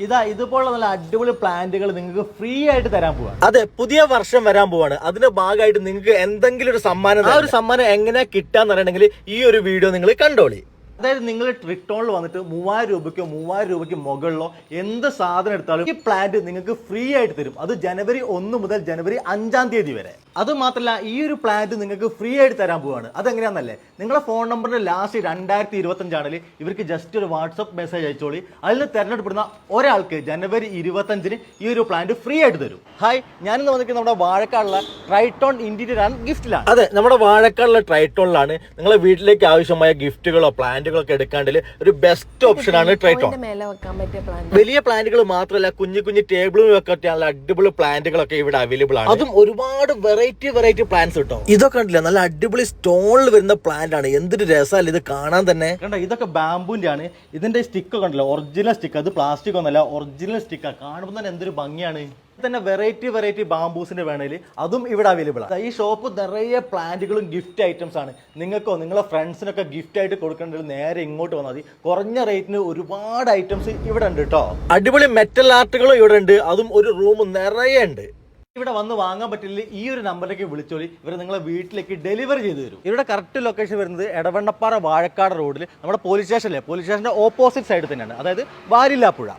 ഇതുപോലുള്ള നല്ല അടിപൊളി പ്ലാന്റുകൾ നിങ്ങൾക്ക് ഫ്രീ ആയിട്ട് തരാൻ പോവാണ്. അതെ, പുതിയ വർഷം വരാൻ പോവാണ്. അതിന്റെ ഭാഗമായിട്ട് നിങ്ങൾക്ക് എന്തെങ്കിലും ഒരു സമ്മാനം, ആ ഒരു സമ്മാനം എങ്ങനെയാ കിട്ടാന്ന് പറയണമെങ്കിൽ ഈ ഒരു വീഡിയോ നിങ്ങൾ കണ്ടോളി. അതായത് നിങ്ങൾ ട്രിക്ടോണിൽ വന്നിട്ട് 3000 രൂപയ്ക്ക് മുകളിലോ എന്ത് സാധനം എടുത്താലും ഈ പ്ലാന്റ് നിങ്ങൾക്ക് ഫ്രീ ആയിട്ട് തരും. അത് ജനുവരി 1 മുതൽ ജനുവരി 5 വരെ. അത് മാത്രമല്ല, ഈ ഒരു പ്ലാന്റ് നിങ്ങൾക്ക് ഫ്രീ ആയിട്ട് തരാൻ പോവാണ്. അതെങ്ങനെയാണെന്നല്ലേ, നിങ്ങളുടെ ഫോൺ നമ്പറിന്റെ ലാസ്റ്റ് 2025 ആണെങ്കിൽ ഇവർക്ക് ജസ്റ്റ് ഒരു വാട്സപ്പ് മെസ്സേജ് അയച്ചോളി. അതിൽ നിന്ന് തെരഞ്ഞെടുപ്പെടുന്ന ഒരാൾക്ക് ജനുവരി 25 ഈ ഒരു പ്ലാന്റ് ഫ്രീ ആയിട്ട് തരും. ഹായ്, ഞാനിന്ന് വന്നിട്ട് നമ്മുടെ വാഴക്കാടുള്ള ട്രൈറ്റോൺ ഇന്റീരിയർ ആൻഡ് ഗിഫ്റ്റിലാണ്. അതെ, നമ്മുടെ വാഴക്കാടുള്ള ട്രൈറ്റോണിലാണ് നിങ്ങളെ വീട്ടിലേക്ക് ആവശ്യമായ ഗിഫ്റ്റുകളോ പ്ലാന്റുകളോ എടുക്കാണ്ടിൽ ഒരു ബെസ്റ്റ് ഓപ്ഷൻ ആണ് ട്രൈറ്റോൺ. വലിയ പ്ലാന്റുകൾ മാത്രമല്ല, കുഞ്ഞു കുഞ്ഞു ടേബിളും വെക്കാനുള്ള അടിപൊളി പ്ലാന്റുകളൊക്കെ ഇവിടെ അവൈലബിൾ ആണ്. അതും ഒരുപാട് വെറൈറ്റി പ്ലാന്റ്സ് കിട്ടും. ഇതൊക്കെ കണ്ടില്ല, നല്ല അടിപൊളി സ്റ്റോണിൽ വരുന്ന പ്ലാന്റ് ആണ്. എന്തൊരു രസമല്ല ഇത് കാണാൻ തന്നെ. കണ്ടോ, ഇതൊക്കെ ബാംബുവിന്റെ ആണ്. ഇതിന്റെ സ്റ്റിക്ക് കണ്ടല്ലോ, ഒറിജിനൽ സ്റ്റിക്ക്. അത് പ്ലാസ്റ്റിക് ഒന്നല്ല, ഒറിജിനൽ സ്റ്റിക്കാണ്. കാണുമ്പോൾ തന്നെ എന്തൊരു ഭംഗിയാണ്. തന്നെ വെറൈറ്റി ബാംബൂസിന്റെ വേണേൽ അതും ഇവിടെ അവൈലബിൾ ആണ്. ഈ ഷോപ്പ് നിറയെ പ്ലാന്റുകളും ഗിഫ്റ്റ് ഐറ്റംസ് ആണ്. നിങ്ങൾക്കോ നിങ്ങളെ ഫ്രണ്ട്സിനൊക്കെ ഗിഫ്റ്റ് ആയിട്ട് കൊടുക്കേണ്ടത് നേരെ ഇങ്ങോട്ട് വന്നാൽ മതി. കുറഞ്ഞ റേറ്റിന് ഒരുപാട് ഐറ്റംസ് ഇവിടെ ഉണ്ട് കേട്ടോ. അടിപൊളി മെറ്റൽ ആർട്ടുകളും ഇവിടെ ഉണ്ട്. അതും ഒരു റൂം നിറയെ ഉണ്ട്. ഇവിടെ വന്ന് വാങ്ങാൻ പറ്റില്ല, ഈ ഒരു നമ്പറിലേക്ക് വിളിച്ചോളി. ഇവർ നിങ്ങളെ വീട്ടിലേക്ക് ഡെലിവറി ചെയ്തു തരും. ഇവിടെ കറക്റ്റ് ലൊക്കേഷൻ വരുന്നത് എടവണ്ണപ്പാറ വാഴക്കാട് റോഡിൽ നമ്മുടെ പോലീസ് സ്റ്റേഷനിലെ പോലീസ് സ്റ്റേഷന്റെ ഓപ്പോസിറ്റ് സൈഡ് തന്നെയാണ്, അതായത് വാരില്ലാപ്പുഴ.